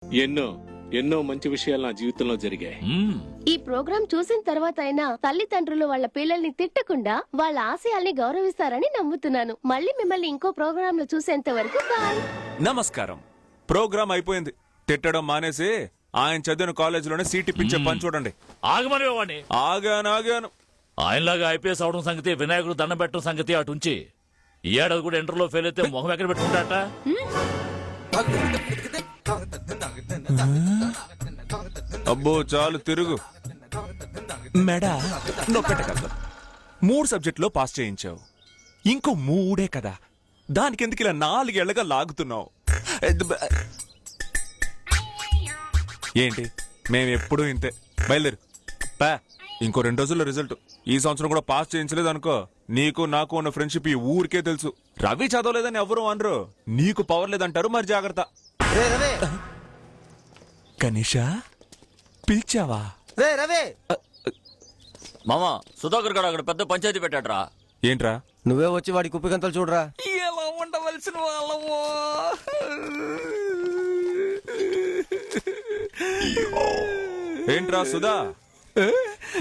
ఎన్నో ఎన్నో మంచి విషయాలు నా జీవితంలో జరిగాయి. ఈ ప్రోగ్రాం చూసిన తర్వాత అయినా తల్లిదండ్రులు వాళ్ళ పిల్లల్ని తిట్టకుండా వాళ్ళ ఆశయాల్ని గౌరవిస్తారని నమ్ముతున్నాను. మళ్ళీ మిమ్మల్ని ఇంకో ప్రోగ్రామ్ లో చూసేంత వరకు బాయ్. నమస్కారం. ప్రోగ్రామ్ అయిపోయింది. తిట్టడం మానేసి ఆయన చదివిన కాలేజీలోనే సీట్ ఇప్పించే పని చూడండి. ఆగమని ఆగాను. ఆయనలాగా ఐపీఎస్ అవడం సంగతి, వినాయకుడు దండం పెట్టడం సంగతి అటుంచి ఈ ఏడాది కూడా ఇంటర్లో ఫెయిల్ అయితే మొహం ఎక్కడ పెట్టుకుంటాట. అబ్బో చాలు తిరుగు. మెడా నొక్కట కదా, 3 సబ్జెక్టులో పాస్ చేయించావు. ఇంకో 3 కదా, దానికెందుకు ఇలా 4 ఏళ్లగా లాగుతున్నావు? ఏంటి మేమెప్పుడు ఇంతే. బయలుదేరు పా. ఇంకో 2 రోజుల్లో రిజల్ట్. ఈ సంవత్సరం కూడా పాస్ చేయించలేదు అనుకో, నీకు నాకు ఉన్న ఫ్రెండ్షిప్ ఈ ఊరికే తెలుసు. రవి చదవలేదని ఎవరు అనరు, నీకు పవర్ లేదంటారు. మరి జాగ్రత్త. కనీషా పిలిచావా? మామా సుధాకర్ గారు అక్కడ పెద్ద పంచాయతీ పెట్టాడ్రా. ఏంట్రా? నువ్వే వచ్చి వాడి కుప్పిగంతలు చూడరా. ఎలా ఉండవలసిన వాళ్ళవో. ఏంట్రా సుధా,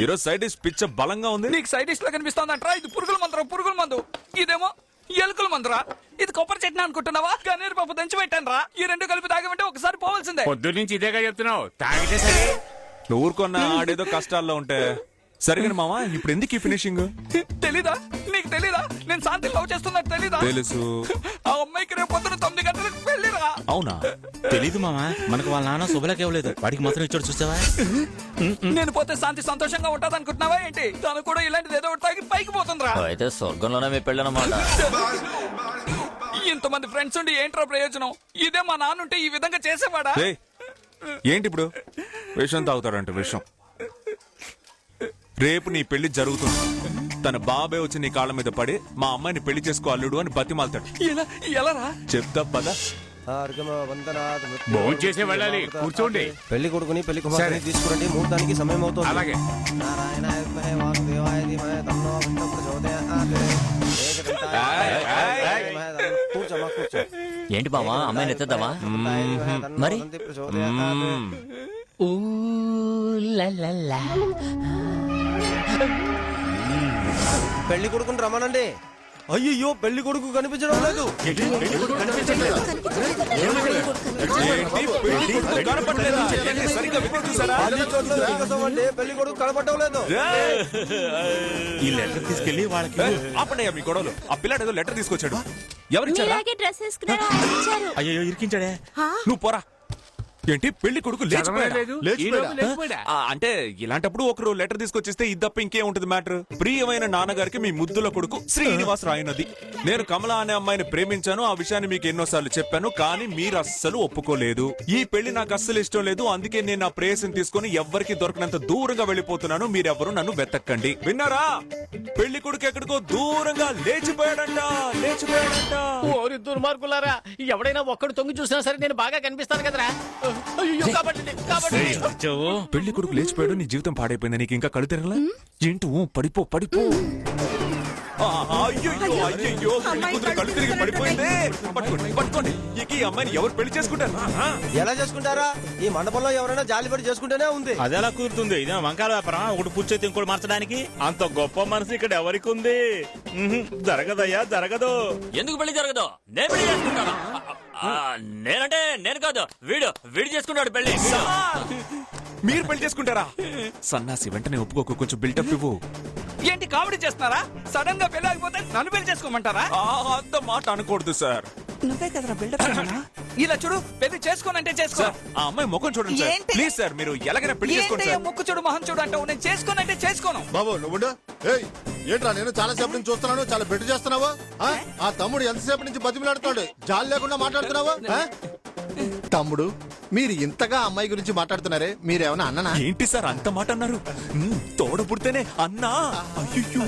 ఈరోజు సైడ్ డిష్ పిచ్చ బలంగా ఉంది. నీకు సైడ్ డిష్ లా కనిపిస్తోందంట్రా. ఇది పురుగుల మందు ఇదేమో ఎలుకల మందురా. ఇది కొబ్బరి చట్నీ అనుకుంటున్నావా? కన్నీరు పప్పు దంచి పెట్టాను రా. ఈ 2 కలిపి తాగమంటే ఒకసారి పోవాల్సిందే. పొద్దు నుంచి ఇదేగా చెప్తున్నావు, తాగితే సరే. నువ్వు ఊరుకున్నా, ఆడేదో కష్టాల్లో ఉంటే. సరిగా మామా, ఇప్పుడు ఎందుకు ఈ ఫినిషింగ్? తెలీదా? నీకు తెలీదా? నేను శాంతి లవ్ చేస్తున్నా తెలీదా? తెలుసు. ఆ అమ్మాయికి రేపు పొద్దున 9 గంటలకు పెళ్లిరా. అవునా? తెలీదు మామా, మనకు వాళ్ళ నాన్న శుభలకి ఇవ్వలేదు, వాడికి మాత్రం ఇచ్చాడు. చూసావా? నేను పోతే శాంతి సంతోషంగా ఉంటది అనుకుంటున్నావా ఏంటి? తను కూడా ఇలాంటిది ఏదో ఒకటి తాగి పైకి పోతుందిరా. అయితే స్వర్గంలోనే మీ పెళ్ళనమాట. ఇంతమంది ఫ్రెండ్స్ ఉండి ఏంట్రా ప్రయోజనం? ఇదే మా నాన్నుంటే ఈ విధంగా చేసేవాడా? ఏయ్, ఏంటి ఇప్పుడు విషం తాగుతాడంట? విషం. రేపు నీ పెళ్లి జరుగుతుంది. తన బాబే వచ్చి నీ కాళ్ళ మీద పడి మా అమ్మాయిని పెళ్లి చేసుకో అల్లుడు అని బతిమాలతాడు. ఎలా రా? చెప్తా పద. భోజనం చేసే వెళ్ళాలి, కూర్చోండి. పెళ్లి కొడుకుని పెళ్లి కుమార్తెని తీసుకురండి, ముహూర్తానికి సమయం అవుతుంది. అలాగే. కూర్చోమా, కూర్చో. ఏంటి మామా, అమ్మాయిని ఎత్తేద్దామా? మరి పెళ్లి కొడుకుని రమ్మనండి. అయ్యో, పెళ్లి కొడుకు కనిపించడం లేదు. ఏంటి, పెళ్లి కొడుకు కనపడలేదా? ఏంటి, సరిగ్గా వెతికి చూసారా? అన్ని చోట్ల వెతకసామండి, పెళ్లి కొడుకు కనపడటం లేదు. ఈ లెటర్ తీసుకెళ్లి వాళ్ళకి. ఆపండి మీ గొడవలు. ఆ పిల్లాడు ఏదో లెటర్ తీసుకొచ్చాడు. ఎవరిచ్చారా? అయ్యో ఇరికించాడే. నువ్వు పోరా. ఏంటి, పెళ్లి కొడుకు లేచిపోయాడా? అంటే ఇలాంటప్పుడు ఒకరు లెటర్ తీసుకొచ్చిస్తే ఇది తప్ప ఇంకే ఉంటది మ్యాటర్. ప్రియమైన నాన్నగారికి మీ ముద్దుల కొడుకు శ్రీనివాస్ రాయనది. నేను కమల అనే అమ్మాయిని ప్రేమించాను. ఆ విషయాన్ని మీకు ఎన్నోసార్లు చెప్పాను, కానీ మీరు అస్సలు ఒప్పుకోలేదు. ఈ పెళ్లి నాకు అస్సలు ఇష్టం లేదు. అందుకే నేను నా ప్రేయసిని తీసుకుని ఎవ్వరికి దొరకనంత దూరంగా వెళ్ళిపోతున్నాను. మీరెవ్వరూ నన్ను వెతక్కండి. విన్నారా? పెళ్లి కొడుకు ఎక్కడికో దూరంగా లేచిపోయాడంట. ఓరి దుర్మార్గులారా, ఎవడైనా ఒక్కడు తొంగి చూసినా సరే నేను బాగా కనిపిస్తాను కదరా. పెళ్లి కొడుకు లేచిపోయాడు, నీ జీవితం పాడైపోయింది. నీకు ఇంకా కళ్ళు తిరగలా? ఏంటో పడిపో. అయ్యో, కళ్ళు తిరిగి పడిపోయింది. పట్టుకోండి. ఇక ఈ అమ్మాయిని ఎవరు పెళ్లి చేసుకుంటారు? ఎలా చేసుకుంటారా? ఈ మండపంలో ఎవరైనా జాలిపడి చేసుకుంటేనే ఉంది. అది ఎలా కుదురుతుంది? ఇదే వంకాయ వ్యాపారం, ఒకటి పుచ్చైతే ఇంకోటి మార్చడానికి. అంత గొప్ప మనసు ఇక్కడ ఎవరికి ఉంది? జరగదయ్యా, జరగదు. ఎందుకు పెళ్లి జరగదు? నేను పెళ్లి చేసుకుంటాను. నేనంటే నేను కాదు, వీడు చేసుకుంటాడు పెళ్లి. మీరు పెళ్లి చేసుకుంటారా? సన్నాసి, వెంటనే ఒప్పుకోకు, కొంచెం బిల్డప్ ఇవ్వు. ఏంటి కామెడీ చేస్తున్నారా? సడన్ గా పెళ్లి ఆగిపోతే నన్ను పెళ్లి చేసుకోమంటారా? అంత మాట అనకూడదు సార్. నువ్వే కదరా బిల్డప్. ఇలా చూడు, పెళ్లి చేసుకోనంటే చేసుకో. ఆ అమ్మాయి ముఖం చూడండి సార్. ప్లీజ్ సార్, మీరు ఎలాగైనా పెళ్లి చేసుకోండి సార్. ముక్కు చూడు, మొహం చూడు అంటావు. నేను చేసుకోనంటే చేసుకోను. బాబు నువ్వు ఏంట్రా? నేను చాలా సేపు నుంచి చూస్తున్నాను, చాలా బెట్టు చేస్తున్నావా? ఆ తమ్ముడు ఎంతసేపు నుంచి బతిమిలాడుతాడు, జాలి లేకుండా మాట్లాడుతున్నావా? తమ్ముడు, మీరు ఇంతగా అమ్మాయి గురించి మాట్లాడుతున్నారే, మీరేమన్నా అన్ననా? ఏంటి సార్ అంత మాట అన్నారు? తోడ పుడితేనే అన్నా? అయ్యో,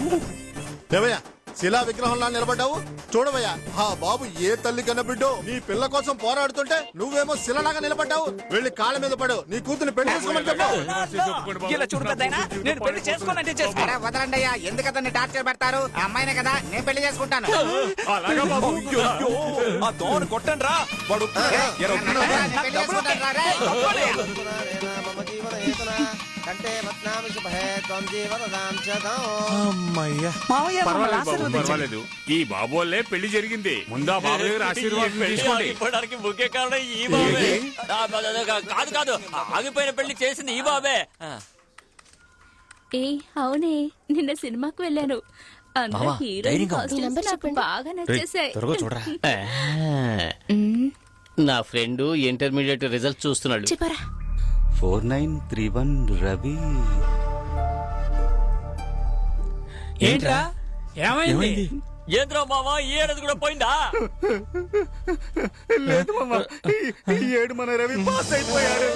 దేవయ్య శిలా విగ్రహంలా నిలబడ్డావు? చూడవయ్యా, ఆ బాబు ఏ తల్లి కన్న బిడ్డో నీ పిల్ల కోసం పోరాడుతుంటే నువ్వేమో శిలలాగా నిలబడ్డావు. వెళ్ళి కాళ్ళ మీద పడు, నీ కూతురు పెళ్లి చేసుకోమని చెప్పు. ఇలా చూడు పెద్దాయనా, నేను పెళ్లి చేసుకోనంటే చేసుకో. వదలండి అయ్యా, ఎందుకు అతన్ని టార్చర్ పెడతారు? ఆ అమ్మాయినే కదా, నేను పెళ్లి చేసుకుంటాను. అలాగా బాబు. అయ్యో, ఆ దోమను కొట్టండి రా. వాడు ఎరా, నేను పెళ్లి చేసుకుంటాను రా, రేయ్. అమ్మయ్యా. పర్వాలేదు బాబు, పర్వాలేదు. ఈ బాబు వల్లే పెళ్లి జరిగింది. ముందా బాబు దగ్గర ఆశీర్వాదం తీసుకోండి. ఇప్పటికి ముఖ్య కారణం ఈ బాబే. కాదు కాదు, ఆగిపోయిన పెళ్లి చేసింది ఈ బాబే. ఏ అవునే, నిన్న సినిమాకి వెళ్ళాను. అందరూ మావా, హీరోయిన్ ధైర్యంగా కాస్ట్యూమ్స్ నాకు బాగా నచ్చేసాయి. త్వరగా చూడరా. నా ఫ్రెండ్ ఇంటర్మీడియట్ రిజల్ట్ చూస్తున్నాడు. చెప్పరా 4931 రవి. ఏంట్రా ఏమైంది? ఏంద్రా మావా, ఈ ఏడాది కూడా పోయిందా? లేదు మామ, ఈ ఏడు మన రవి పాస్ అయిపోయాడు.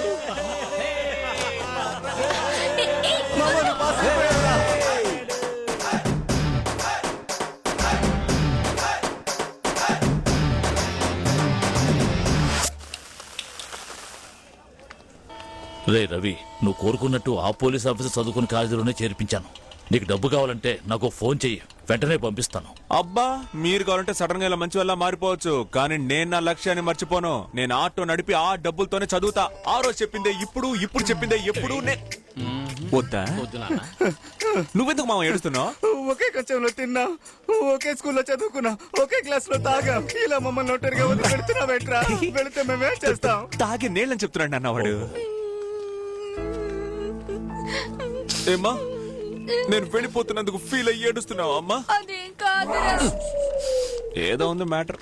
రే రవి, నువ్వు కోరుకున్నట్టు ఆ పోలీస్ ఆఫీసర్ చదువుకుని కాలేజీలోనే చేర్పించాను. నీకు డబ్బు కావాలంటే నాకు ఫోన్ చెయ్యి, వెంటనే పంపిస్తాను. అబ్బా, మీరు కావాలంటే సడన్ గా ఇలా మంచి వల్ల మారిపోవచ్చు, కానీ నేను నా లక్ష్యాన్ని మర్చిపోను. నేను ఆటో నడిపి ఆ డబ్బులతోనే చదువుతా. ఆ రోజు చెప్పిందే ఇప్పుడు, ఇప్పుడు చెప్పిందే ఎప్పుడు. వద్దా? నువ్వెందుకు మామ ఏడుస్తున్నావు? ఒకే కచ్చంలో తిన్నా, ఒకే స్కూల్లో చదువుకున్నా, ఒకే క్లాస్ లో తాగా. ఇలా మమ్మల్ని ఒంటరిగా వదిలి పెడుతున్నావేంట్రా? వెళితే మేమేం చేస్తాం? తాగి నీళ్ళని చెప్తున్నాడు అన్నవాడు. ఏమ్మా, నేను వెళ్ళిపోతున్నందుకు ఫీల్ అయ్యి ఏడుస్తున్నావా అమ్మా? అదేం కాదురా. ఏదో ఉంది మ్యాటర్.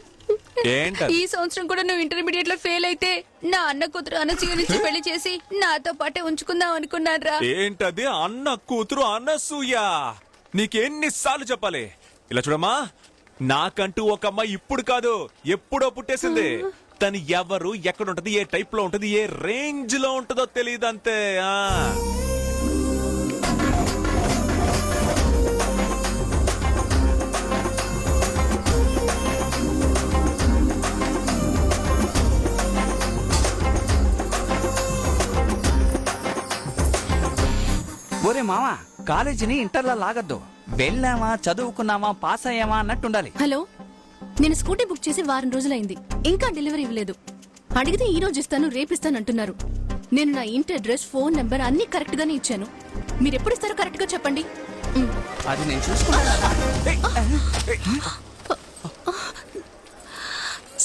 ఏంట? ఈ సంవత్సరం కూడా నువ్వు ఇంటర్మీడియట్ లో ఫెయిల్ అయితే నా అన్న కూతురు అనసూయ నుంచి పెళ్లి చేసి నాతో పాటే ఉంచుకుందాం అనుకున్నారా? ఏంటది? అన్న కూతురు అనసూయ? నీకెన్నిసార్లు చెప్పాలి? ఇలా చూడమ్మా, నాకంటూ ఒక అమ్మాయి ఇప్పుడు కాదు ఎప్పుడో పుట్టేసింది. తను ఎవరు, ఎక్కడుంటది, ఏ టైప్ లో ఉంటది, ఏ రేంజ్ లో ఉంటుందో తెలియదు అంతే. ఒరే మావా, కాలేజీని ఇంటర్లో లాగద్దు. వెళ్ళామా, చదువుకున్నామా, పాస్ అయ్యామా అన్నట్టుండాలి. హలో, నేను స్కూటీ బుక్ చేసి వారం రోజులైంది, ఇంకా డెలివరీ ఇవ్వలేదు. అడిగితే ఈ రోజు ఇస్తాను, రేపిస్తాను అంటున్నారు. నేను నా ఇంటి అడ్రస్, ఫోన్ నంబర్ అన్ని కరెక్ట్ గానే ఇచ్చాను. మీరు ఎప్పుడు ఇస్తారో కరెక్ట్ గా చెప్పండి. అది నేను చూసుకున్నాను.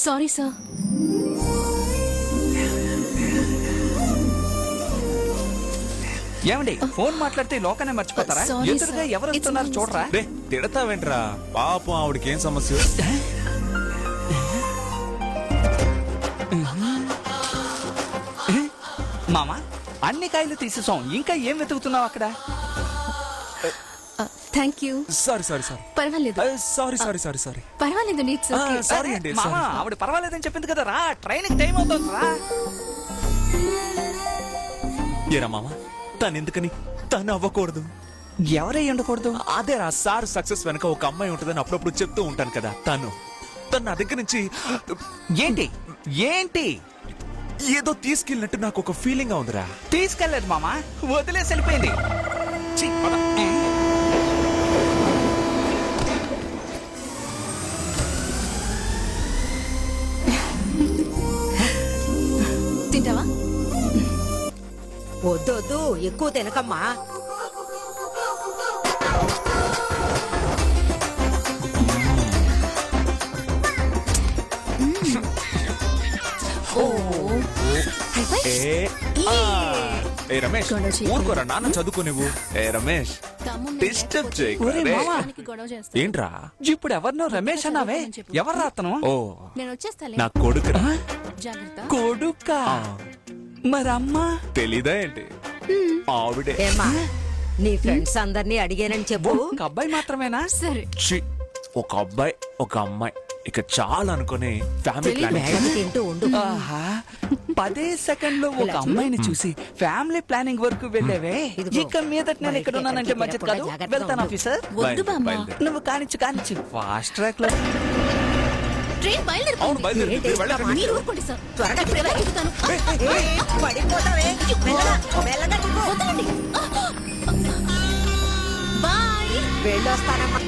Sorry sir. ఏమండి, ఫోన్ మాట్లాడితే లోకానే మర్చిపోతారా? Sorry, ఎదురుగా sir. ఎవరు It's వస్తున్నారు my చూడరా? రే, తిడతావేంట్రా? పాపం ఆవిడకి ఏం సమస్య? మామా, అన్ని కాయలు తీసేసాం, ఇంకా ఏం వెతుకుతున్నావు అక్కడ? Thank you. Sorry sorry sorry పర్వాలేదు, సారీ పర్వాలేదు. నీట్స్ ఓకే. సారీ అండి. మామా, ఆవిడ పర్వాలేదని చెప్పింది కదా, రా, ట్రైన్ టైం అవుతుంది రా. ఏరా మామ, తను ఎందుకని తను అవ్వకూడదు? ఎవరై ఉండకూడదు? అదేరా, సార్ సక్సెస్ వెనక ఒక అమ్మాయి ఉంటుందని అప్పుడప్పుడు చెప్తూ ఉంటాను కదా. తను నా దగ్గర నుంచి ఏంటి ఏంటి ఏదో తీసుకెళ్ళినట్టు నాకు ఒక ఫీలింగ్ ఉందిరా. తీసుకెళ్లేదు మామా, వదిలేసి వెళ్ళిపోయింది. ఛీ, పద. తింటావా? వద్దొద్దు, ఎక్కువ తినకమ్మా. ఏ రమేష్, ఊరుకోరా, నాన్న చదువుకో నువ్వు. ఏ రమేష్, డిస్టర్బ్ చేయకు. ఒరే మావా, గొడవ చేస్తా. ఏంట్రా? ఇప్పుడు ఎవరినో రమేష్ అన్నావే, ఎవరు అతను? ఓ, నేను వచ్చేస్తాలే. నా కొడుకురా. జాగ్రత్త. కొడుక? మరి అమ్మా తెలీదా ఏంటి? ఆవిడే. ఏమా, నీ ఫ్రెండ్స్ అందరినీ అడిగానని చెప్పు. ఒక అబ్బాయి మాత్రమేనా? సరే. ఛీ, ఒక అబ్బాయి ఒక అమ్మాయి ఇక చాలా అనుకుని ఫ్యామిలీ ప్లానింగ్ మేడం తింటూ ఉండు ఆహా 10 సెకండ్ లో ఒక అమ్మాయిని చూసి ఫ్యామిలీ ప్లానింగ్ వరకు వెళ్ళేవే ఇదిగో. ఇక మీదట నేను ఇక్కడ ఉన్నానంటే మంచిది కాదు జాగ్రత్తగా వెళ్తాను ఉండు. ఆఫీసర్ వద్దు బామ్మ నువ్వు కానిచ్చు ఫాస్ట్ ట్రాక్ లో ట్రైన్ అవును బయలుదేరుతుంది బయలుదేరి మీరు వెళ్ళండి. మీరు ఊరుకోండి సార్ త్వరగా ఇప్పుడు ఎలా ఎక్కుతాను పడిపోతావే మెల్లగా, మెల్లగా దిగు. వదలండి బాయ్ వెళ్ళొస్తానమ్మా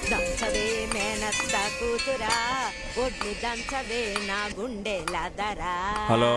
దంచవే మేనత్త కూతురా ఒడ్లు దంచవే నా గుండె లదరా హలో